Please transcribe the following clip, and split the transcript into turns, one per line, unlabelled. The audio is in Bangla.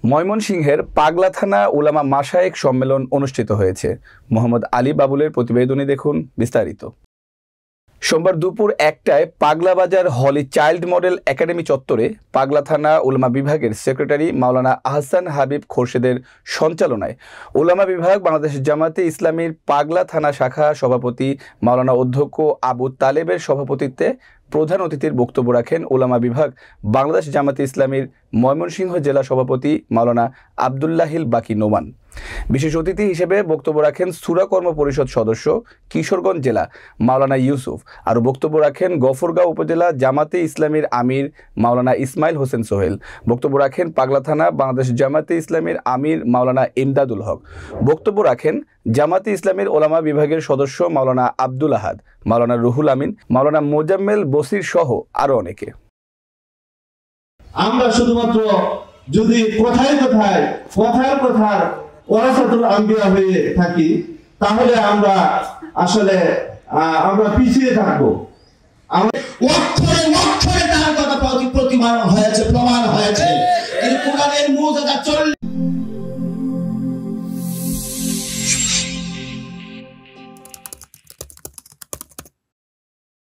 ময়মনসিংহের পাগলা থানা উলামা মাশায়েখ সম্মেলন অনুষ্ঠিত হয়েছে। মোহাম্মদ আলী বাবুলের প্রতিবেদনে দেখুন বিস্তারিত। সোমবার দুপুর 1টায় পাগলা বাজার হলি চাইল্ড মডেল একাডেমি চত্বরে পাগলা থানা উলামা বিভাগের সেক্রেটারি মাওলানা আহসান হাবিব খোরশেদের সঞ্চালনায় উলামা বিভাগ বাংলাদেশ জামাতে ইসলামীর পাগলা থানা শাখা সভাপতি মাওলানা অধ্যক্ষ আবু তালেবের সভাপতিত্বে প্রধান অতিথির বক্তব্য রাখেন উলামা বিভাগ বাংলাদেশ জামাতে ইসলামীর ময়মনসিংহ জেলা সভাপতি মাওলানা আবদুল্লাহিল বাকি নোমান। বিশেষ অতিথি হিসেবে বক্তব্য রাখেন সূরা কর্ম পরিষদ সদস্য কিশোরগঞ্জ জেলা মাওলানা ইউসুফ। আরও বক্তব্য রাখেন গফরগাঁও উপজেলা জামাতে ইসলামীর আমির মাওলানা ইসমাইল হোসেন সোহেল। বক্তব্য রাখেন পাগলা থানা বাংলাদেশ জামাতে ইসলামীর আমির মাওলানা ইমদাদুল হক। বক্তব্য রাখেন জামাতে ইসলামীর ওলামা বিভাগের সদস্য মাওলানা আব্দুল আহাদ, মাওলানা রুহুল আমিন, মাওলানা মোজাম্মেল বসির সহ আরো অনেকে।
আমরা শুধুমাত্র যদি কথার ওয়ারাসাতুল আম্বিয়া হয়ে থাকি, তাহলে আমরা আসলে পিছিয়ে থাকবো।
অক্ষরে তার কথা প্রমাণ হয়েছে। কোরআনের মুজিজা